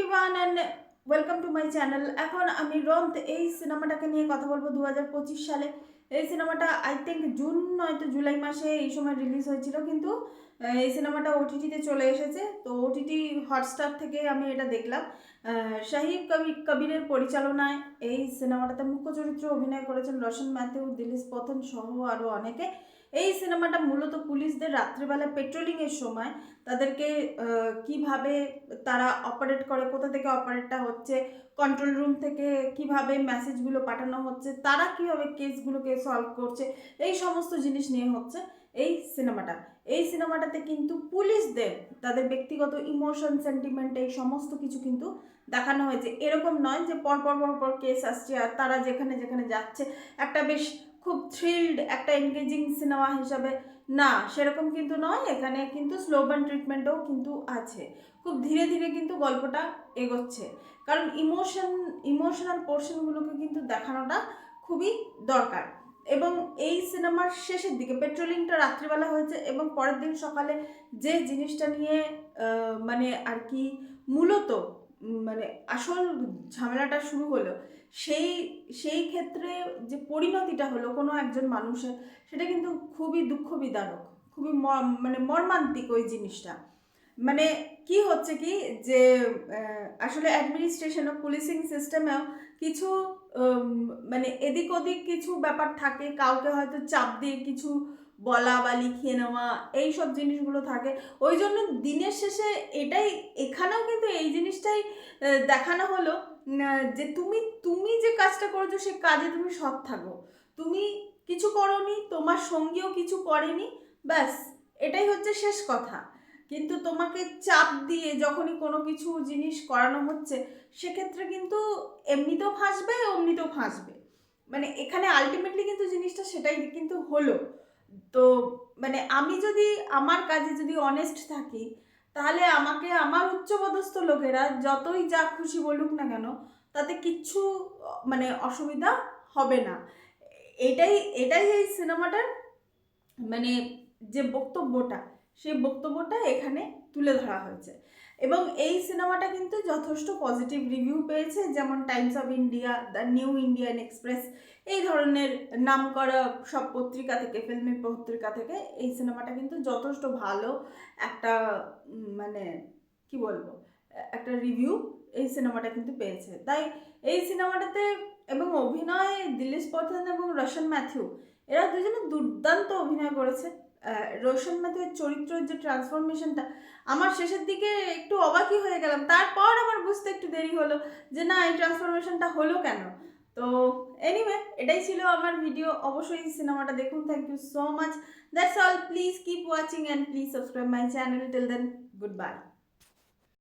Everyone and welcome to my channel. এখন আমি রন্ত এই সিনেমাটাকে নিয়ে কথা বলবো। 2025 সালে এই সিনেমাটা আই থিঙ্ক জুন নয়তো জুলাই মাসে এই সময় রিলিজ হয়েছিল, কিন্তু এই সিনেমাটা ওটিটিতে চলে এসেছে। তো ওটিটি হটস্টার থেকে আমি এটা দেখলাম। শাহিদ কবিরের পরিচালনায় এই সিনেমাটাতে মুখ্য চরিত্রে অভিনয় করেছেন রোশন ম্যাথিউ, দিলীপ পথন সহ আরও অনেকে। এই সিনেমাটা মূলত পুলিশদের রাত্রিবেলা পেট্রোলিংয়ের সময় তাদেরকে কিভাবে তারা অপারেট করে, কোথা থেকে অপারেটটা হচ্ছে, কন্ট্রোল রুম থেকে কিভাবে মেসেজগুলো পাঠানো হচ্ছে, তারা কিভাবে কেসগুলোকে সলভ করছে, এই সমস্ত জিনিস নিয়ে হচ্ছে এই সিনেমাটাতে কিন্তু পুলিশদের তাদের ব্যক্তিগত ইমোশন, সেন্টিমেন্ট, এই সমস্ত কিছু কিন্তু দেখানো হয়েছে। এরকম নয় যে পর কেস আসছে আর তারা যেখানে যেখানে যাচ্ছে একটা বেশ খুব থ্রিল্ড একটা এনগেজিং সিনেমা হিসাবে, না সেরকম কিন্তু নয়। এখানে কিন্তু স্লোবান ট্রিটমেন্টও কিন্তু আছে। খুব ধীরে ধীরে কিন্তু গল্পটা এগোচ্ছে, কারণ ইমোশনাল পোর্শনগুলোকে কিন্তু দেখানোটা খুবই দরকার। এবং এই সিনেমার শেষের দিকে পেট্রোলিংটা রাত্রিবেলা হয়েছে এবং পরের দিন সকালে যে জিনিসটা নিয়ে মানে আর কি মূলত মানে আসল ঝামেলাটা শুরু হলো, সেই সেই ক্ষেত্রে যে পরিণতিটা হলো কোনো একজন মানুষের, সেটা কিন্তু খুবই দুঃখ বিদারক, খুবই মানে মর্মান্তিক ওই জিনিসটা। মানে কি হচ্ছে কি যে আসলে অ্যাডমিনিস্ট্রেশন ও পুলিশিং সিস্টেমেও কিছু মানে এদিক ওদিক কিছু ব্যাপার থাকে, কাউকে হয়তো চাপ দিয়ে কিছু বলা বা লিখিয়ে নেওয়া, এই সব জিনিসগুলো থাকে। ওই জন্য দিনের শেষে এখানেও কিন্তু এই জিনিসটাই দেখানো হলো যে তুমি যে কাজটা করেছো সেই কাজে তুমি সৎ থাকো। তুমি কিছু করোনি, তোমার সঙ্গীও কিছু করেনি, ব্যাস এটাই হচ্ছে শেষ কথা। কিন্তু তোমাকে চাপ দিয়ে যখনই কোনো কিছু জিনিস করানো হচ্ছে, সেক্ষেত্রে কিন্তু এমনিতেও ফাঁসবে, অমনিতেও ফাঁসবে। মানে এখানে আলটিমেটলি কিন্তু জিনিসটা সেটাই কিন্তু হলো। তো মানে আমি যদি আমার কাজে যদি অনেস্ট থাকি, তাহলে আমাকে আমার উচ্চপদস্থ লোকেরা যতই যা খুশি বলুক না কেন, তাতে কিচ্ছু মানে অসুবিধা হবে না। এটাই এটাই এই সিনেমাটার মানে যে বক্তব্যটা, সেই বক্তব্যটা এখানে তুলে ধরা হয়েছে। এবং এই সিনেমাটা কিন্তু যথেষ্ট পজিটিভ রিভিউ পেয়েছে, যেমন Times of India, the new Indian express, এই ধরনের নাম করা সব পত্রিকা থেকে, ফিল্মি পত্রিকা থেকে এই সিনেমাটা কিন্তু যথেষ্ট ভালো একটা মানে কি বলবো একটা রিভিউ এই সিনেমাটা কিন্তু পেয়েছে। তাই এই সিনেমাটাতে এবং অভিনয় দিলীপ পথন এবং রোশন ম্যাথিউ, এরা দুজনে দুর্দান্ত অভিনয় করেছে। রোশন ম্যাথিউর চরিত্রের যে ট্রান্সফরমেশনটা, আমার শেষের দিকে একটু অবাকই হয়ে গেলাম, তারপর আমার বুঝতে একটু দেরি হলো যে না, এই ট্রান্সফরমেশনটা হলো কেন। তো এনিওয়ে, এটাই ছিল আমার ভিডিও। অবশ্যই সিনেমাটা দেখুন। Thank you so much. That's all. Please keep watching and please subscribe my channel. Till then, good by.